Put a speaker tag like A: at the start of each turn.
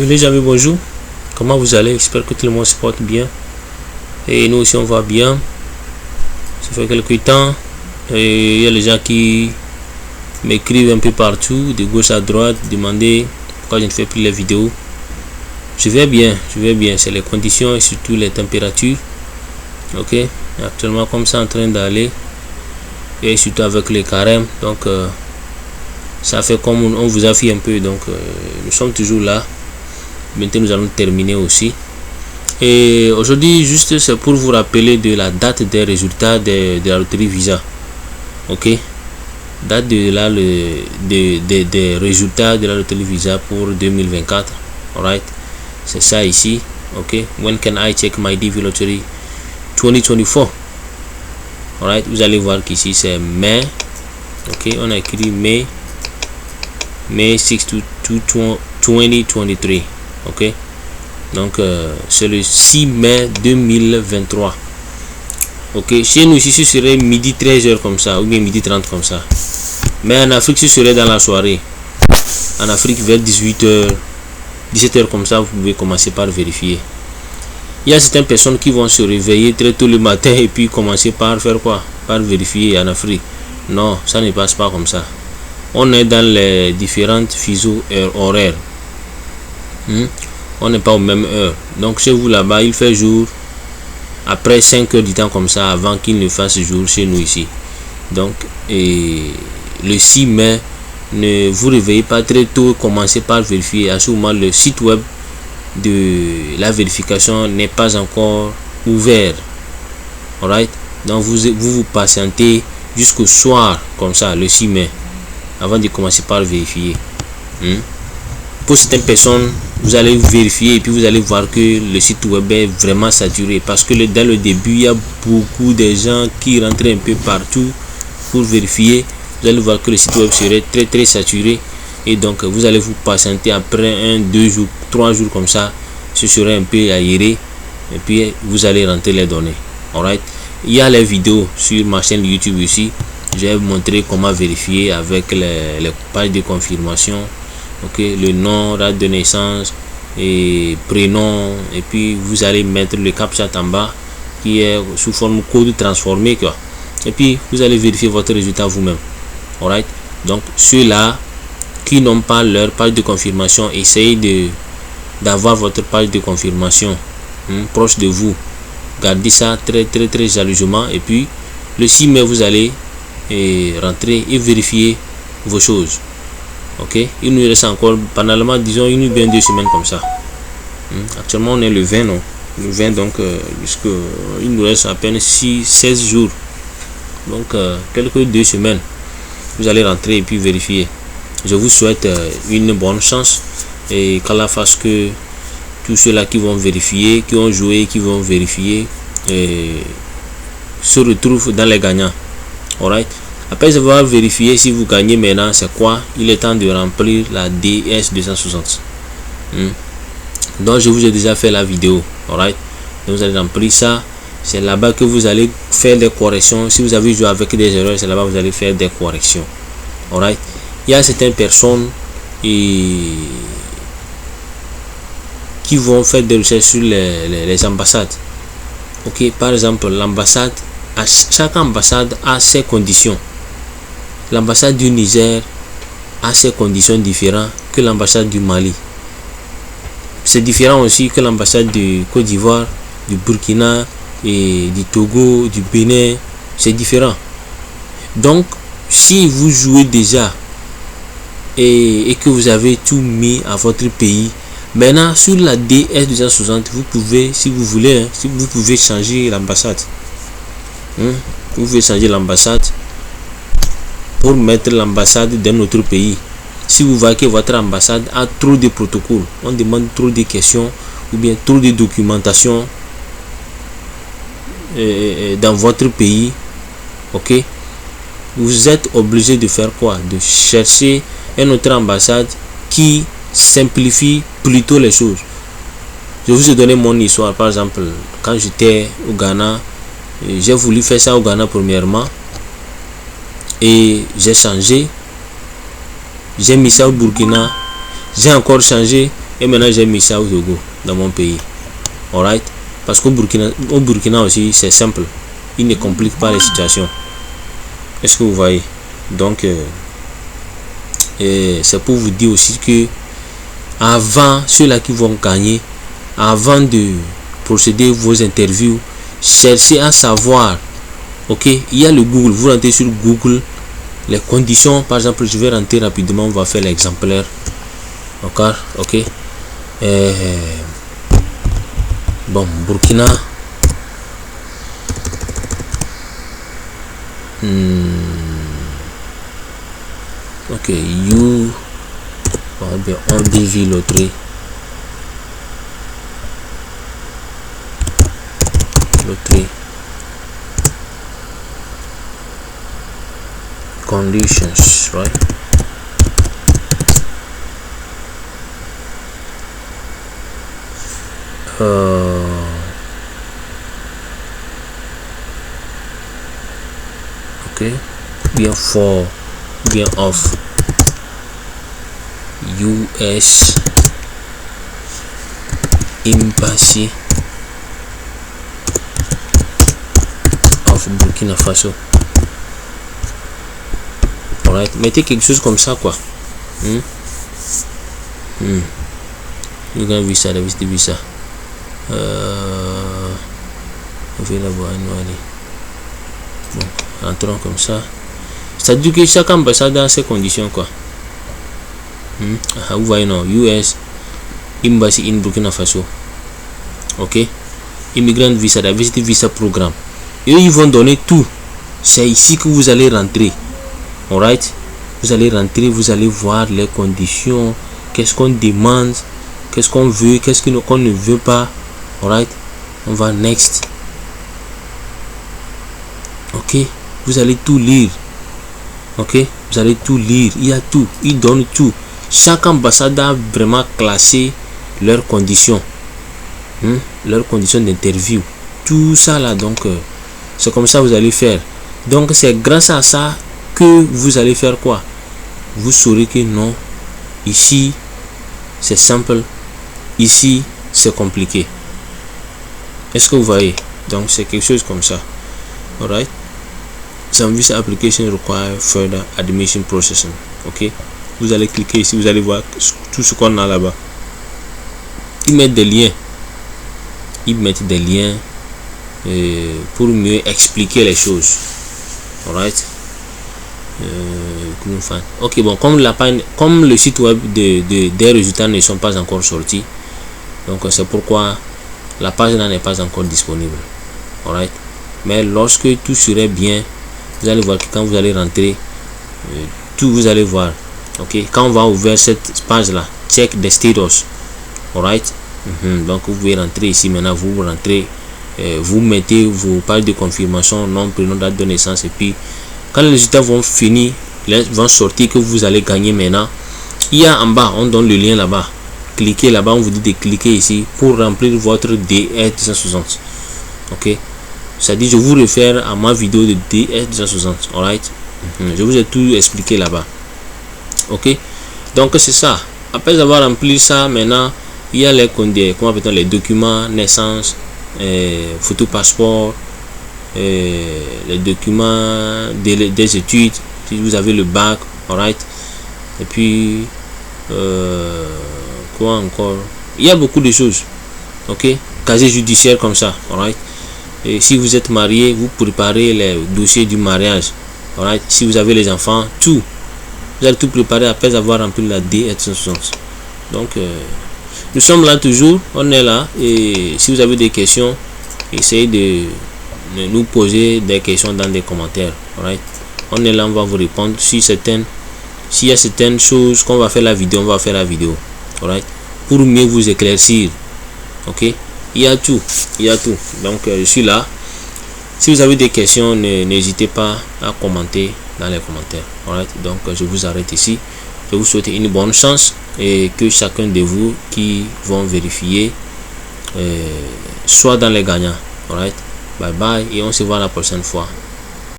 A: Oui les amis, bonjour. Comment vous allez? J'espère que tout le monde se porte bien. Et nous aussi on va bien. Ça fait quelques temps. Et il y a les gens qui m'écrivent un peu partout, de gauche à droite, demander pourquoi je ne fais plus les vidéos. Je vais bien. C'est les conditions et surtout les températures. Ok. Actuellement comme ça en train d'aller. Et surtout avec les carèmes. Donc ça fait comme on vous a fait un peu. Donc nous sommes toujours là. Maintenant nous allons terminer aussi. Et aujourd'hui juste c'est pour vous rappeler de la date des résultats de la loterie Visa. Ok. Date de là des résultats de la loterie Visa pour 2024. Alright. C'est ça ici. Ok. When can I check my DV Lottery 2024? Alright. Vous allez voir qu'ici c'est mai. Ok. On a écrit mai 6 2023. Ok. Donc c'est le 6 mai 2023. Ok. Chez nous ici ce serait midi 13h comme ça, ou bien midi 30 comme ça. Mais en Afrique ce serait dans la soirée. En Afrique vers 18h 17h comme ça, vous pouvez commencer par vérifier. Il y a certaines personnes qui vont se réveiller très tôt le matin et puis commencer par faire quoi? Par vérifier en Afrique. Non, ça ne passe pas comme ça. On est dans les différentes fuseaux horaires. On n'est pas aux mêmes heures. Donc chez vous là-bas il fait jour après 5 heures du temps comme ça, avant qu'il ne fasse jour chez nous ici. Donc le 6 mai, ne vous réveillez pas très tôt, commencez par vérifier. À ce moment le site web de la vérification n'est pas encore ouvert. Alright. Donc vous patientez jusqu'au soir comme ça, le 6 mai, avant de commencer par vérifier. Pour certaines personnes, vous allez vérifier et puis vous allez voir que le site web est vraiment saturé, parce que dans le début il y a beaucoup de gens qui rentraient un peu partout pour vérifier. Vous allez voir que le site web serait très saturé, et donc vous allez vous patienter. Après 1, 2 jours, 3 jours comme ça, ce serait un peu aéré et puis vous allez rentrer les données. Alright. Il y a les vidéos sur ma chaîne YouTube ici. Je vais vous montrer comment vérifier avec les pages de confirmation. Ok, le nom, date de naissance et prénom, et puis vous allez mettre le captcha en bas qui est sous forme code transformé quoi. Et puis vous allez vérifier votre résultat vous-même. Alright. Donc ceux-là qui n'ont pas leur page de confirmation, essayez d'avoir votre page de confirmation proche de vous. Gardez ça très jalousement, et puis le 6 mai vous allez rentrer et vérifier vos choses. Ok, il nous reste encore banalement disons 1 ou bien 2 semaines comme ça. Actuellement on est le 20, non, le 20, donc il nous reste à peine 16 jours, donc quelques 2 semaines vous allez rentrer et puis vérifier. Je vous souhaite une bonne chance, et qu'Allah fasse que tous ceux-là qui vont vérifier, qui ont joué, qui vont vérifier, se retrouvent dans les gagnants. Alright. Après avoir vérifié, si vous gagnez maintenant, c'est quoi? Il est temps de remplir la DS 260. Donc je vous ai déjà fait la vidéo. Alright. Donc vous allez remplir ça. C'est là-bas que vous allez faire des corrections. Si vous avez joué avec des erreurs, c'est là-bas que vous allez faire des corrections. Alright. Il y a certaines personnes qui vont faire des recherches sur les ambassades. Ok. Par exemple, l'ambassade, chaque ambassade a ses conditions. L'ambassade du Niger a ses conditions différentes que l'ambassade du Mali. C'est différent aussi que l'ambassade de Côte d'Ivoire, du Burkina et du Togo, du Bénin. C'est différent. Donc, si vous jouez déjà et que vous avez tout mis à votre pays, maintenant sur la DS 260, vous pouvez, si vous voulez, si vous pouvez changer l'ambassade. Vous pouvez changer l'ambassade pour mettre l'ambassade d'un autre pays. Si vous voyez que votre ambassade a trop de protocoles, on demande trop de questions ou bien trop de documentation dans votre pays, ok, vous êtes obligé de faire quoi? De chercher une autre ambassade qui simplifie plutôt les choses. Je vous ai donné mon histoire. Par exemple, quand j'étais au Ghana, j'ai voulu faire ça au Ghana premièrement, et j'ai changé, j'ai mis ça au Burkina, j'ai encore changé, Et maintenant j'ai mis ça au Togo, dans mon pays. Alright. Parce qu'au Burkina aussi c'est simple, il ne complique pas les situations. Est-ce que vous voyez? Donc c'est pour vous dire aussi que avant, ceux-là qui vont gagner, avant de procéder vos interviews, cherchez à savoir, ok, il y a le Google, vous rentrez sur Google, les conditions, par exemple, je vais rentrer rapidement, on va faire l'exemplaire, encore, ok, bon, Burkina, ok, you, on dévie l'autre, conditions, right? Okay, bien for, bien off, US Embassy of Burkina Faso. Alright, mettez quelque chose comme ça quoi. You can visa, la visa. Available annually. Bon, entrons comme ça. C'est-à-dire que chaque ambassade a ses conditions quoi. Vous voyez non, US Embassy in Burkina Faso. Ok, immigrant visa, diversity visa programme. Et ils vont donner tout. C'est ici que vous allez rentrer. Alright, vous allez rentrer, vous allez voir les conditions, qu'est-ce qu'on demande, qu'est-ce qu'on veut, qu'est-ce qu'on ne veut pas. Alright, on va next. Ok, vous allez tout lire. Ok, vous allez tout lire. Il y a tout, il donne tout. Chaque ambassade a vraiment classé leurs conditions, leurs conditions d'interview, tout ça là. Donc c'est comme ça vous allez faire. Donc c'est grâce à ça que vous allez faire quoi? Vous saurez que non, ici c'est simple, ici c'est compliqué. Est-ce que vous voyez? Donc c'est quelque chose comme ça. Alright, some visa application require further admission processing. Ok, vous allez cliquer ici, vous allez voir tout ce qu'on a là-bas. Ils mettent des liens, pour mieux expliquer les choses. Alright. Ok, bon, comme le site web des résultats ne sont pas encore sortis, donc c'est pourquoi la page n'est pas encore disponible. Alright, mais lorsque tout serait bien, vous allez voir que quand vous allez rentrer, tout vous allez voir. Ok, quand on va ouvrir cette page là, check the status. Alright, donc vous pouvez rentrer ici. Maintenant vous rentrez, vous mettez vos pages de confirmation, nom, prénom, date de naissance, et puis quand les résultats vont finir, vont sortir, que vous allez gagner maintenant, il y a en bas, on donne le lien là-bas. Cliquez là-bas, on vous dit de cliquer ici pour remplir votre DS260. Ok, ça dit, je vous réfère à ma vidéo de DS260. Alright, je vous ai tout expliqué là-bas. Ok, donc c'est ça. Après avoir rempli ça, maintenant il y a les documents, naissance, photo passeport, les documents des études, si vous avez le bac. Alright, et puis quoi encore, il y a beaucoup de choses. Ok, casier judiciaire comme ça. Alright, et si vous êtes marié, vous préparez les dossiers du mariage. Alright, si vous avez les enfants, tout, vous allez tout préparer après avoir rempli la DS260. Donc nous sommes là toujours, on est là, et si vous avez des questions, essayez de nous poser des questions dans des commentaires. Alright, on est là, on va vous répondre. S'il y a certaines choses qu'on va faire la vidéo, on va faire la vidéo. Alright, pour mieux vous éclaircir. Ok, il y a tout, donc je suis là. Si vous avez des questions, n'hésitez pas à commenter dans les commentaires. Alright, donc je vous arrête ici. Je vous souhaite une bonne chance et que chacun de vous qui vont vérifier soit dans les gagnants. Alright, bye bye et on se voit la prochaine fois.